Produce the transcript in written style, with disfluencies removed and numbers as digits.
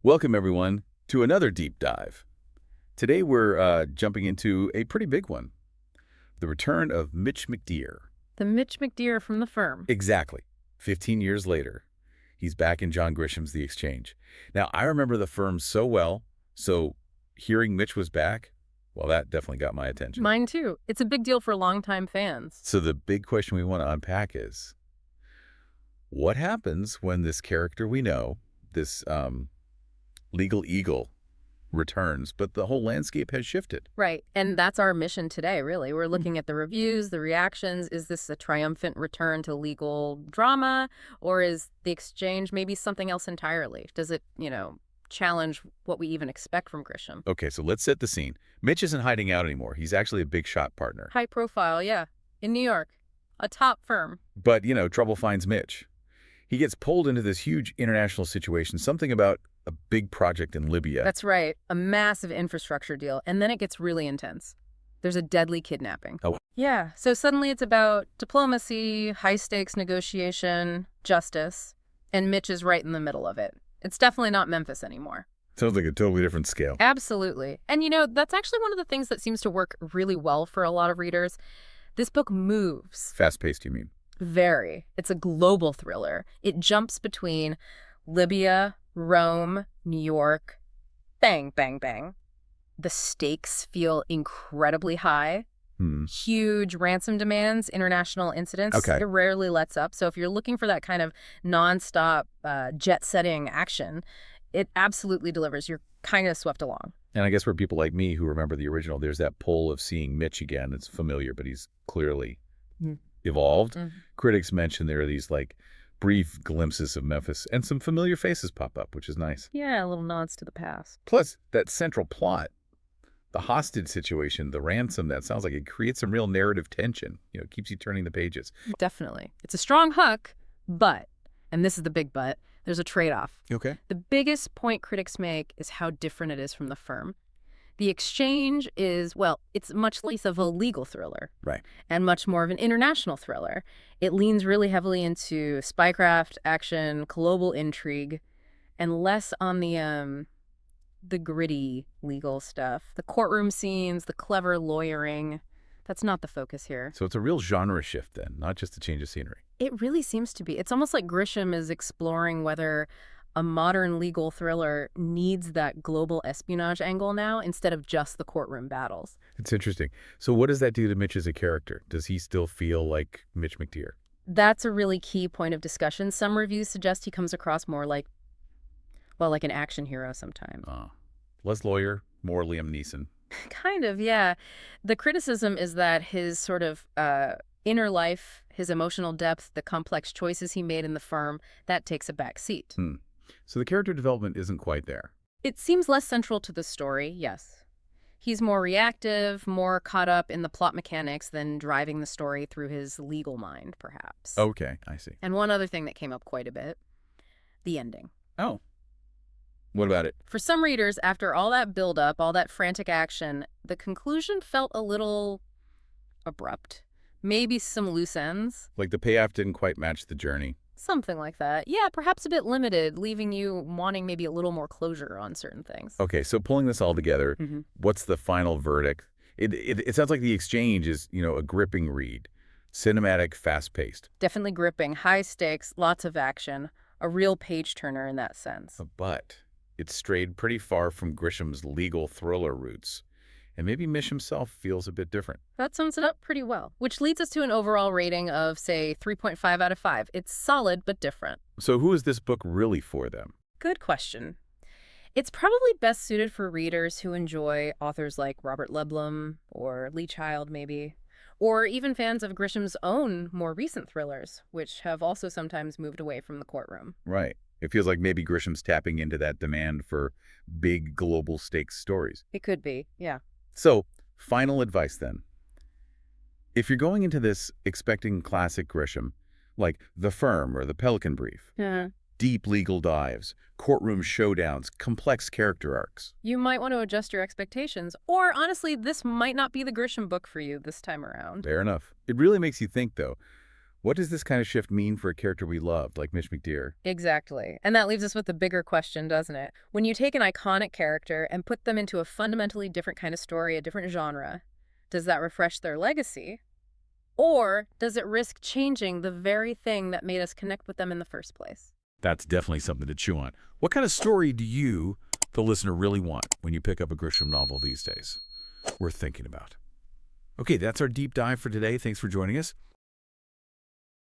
Welcome, everyone, to another deep dive. Today, we're jumping into a pretty big one, the return of Mitch McDear. The Mitch McDear from The Firm. Exactly. 15 years later, he's back in John Grisham's The Exchange. Now, I remember The Firm so well, so hearing Mitch was back, well, that definitely got my attention. Mine too. It's a big deal for longtime fans. So the big question we want to unpack is, what happens when this character we know, this legal eagle, returns, but the whole landscape has shifted? Right. And that's our mission today, really. We're looking at the reviews, the reactions. Is this a triumphant return to legal drama, or is The Exchange maybe something else entirely? Does it, challenge what we even expect from Grisham? Okay, so let's set the scene. Mitch isn't hiding out anymore. He's actually a big shot partner. High profile, yeah. In New York. A top firm. But, trouble finds Mitch. He gets pulled into this huge international situation, something about a big project in Libya. That's right. A massive infrastructure deal. And then it gets really intense. There's a deadly kidnapping. Oh. Yeah. So suddenly it's about diplomacy, high-stakes negotiation, justice, and Mitch is right in the middle of it. It's definitely not Memphis anymore. Sounds like a totally different scale. Absolutely. And, that's actually one of the things that seems to work really well for a lot of readers. This book moves. Fast-paced, you mean? Very. It's a global thriller. It jumps between Libya, Rome, New York. Bang, bang, bang. The stakes feel incredibly high. Huge ransom demands, international incidents. Okay. It rarely lets up. So if you're looking for that kind of nonstop jet-setting action, it absolutely delivers. You're kind of swept along. And I guess for people like me who remember the original, there's that pull of seeing Mitch again. It's familiar, but he's clearly evolved. Critics mention there are these brief glimpses of Memphis and some familiar faces pop up, which is nice. Yeah, little nods to the past. Plus, that central plot, the hostage situation, the ransom, that sounds like it creates some real narrative tension. It keeps you turning the pages. Definitely. It's a strong hook, but, and this is the big but, there's a trade-off. Okay. The biggest point critics make is how different it is from The Firm. The Exchange is, well, it's much less of a legal thriller. Right. And much more of an international thriller. It leans really heavily into spycraft, action, global intrigue, and less on the gritty legal stuff. The courtroom scenes, the clever lawyering. That's not the focus here. So it's a real genre shift then, not just a change of scenery. It really seems to be. It's almost like Grisham is exploring whether a modern legal thriller needs that global espionage angle now instead of just the courtroom battles. It's interesting. So what does that do to Mitch as a character? Does he still feel like Mitch McDear? That's a really key point of discussion. Some reviews suggest he comes across more like an action hero sometimes. Less lawyer, more Liam Neeson. Kind of, yeah. The criticism is that his sort of inner life, his emotional depth, the complex choices he made in The Firm, that takes a back seat. So the character development isn't quite there. It seems less central to the story, yes. He's more reactive, more caught up in the plot mechanics than driving the story through his legal mind, perhaps. Okay, I see. And one other thing that came up quite a bit, the ending. Oh. What about it? For some readers, after all that buildup, all that frantic action, the conclusion felt a little abrupt. Maybe some loose ends. Like the payoff didn't quite match the journey. Something like that. Yeah, perhaps a bit limited, leaving you wanting maybe a little more closure on certain things. Okay, so pulling this all together, what's the final verdict? It sounds like The Exchange is, a gripping read. Cinematic, fast-paced. Definitely gripping, high stakes, lots of action, a real page-turner in that sense. But it strayed pretty far from Grisham's legal thriller roots. And maybe Mitch himself feels a bit different. That sums it up pretty well, which leads us to an overall rating of, say, 3.5 out of 5. It's solid, but different. So who is this book really for them? Good question. It's probably best suited for readers who enjoy authors like Robert Ludlum or Lee Child, maybe, or even fans of Grisham's own more recent thrillers, which have also sometimes moved away from the courtroom. Right. It feels like maybe Grisham's tapping into that demand for big global stakes stories. It could be, yeah. So, final advice then. If you're going into this expecting classic Grisham, like The Firm or The Pelican Brief, deep legal dives, courtroom showdowns, complex character arcs, you might want to adjust your expectations. Or, honestly, this might not be the Grisham book for you this time around. fair enough. It really makes you think, though. What does this kind of shift mean for a character we loved, like Mitch McDear? Exactly. And that leaves us with the bigger question, doesn't it? When you take an iconic character and put them into a fundamentally different kind of story, a different genre, does that refresh their legacy? Or does it risk changing the very thing that made us connect with them in the first place? That's definitely something to chew on. What kind of story do you, the listener, really want when you pick up a Grisham novel these days? Worth thinking about. Okay, that's our deep dive for today. Thanks for joining us.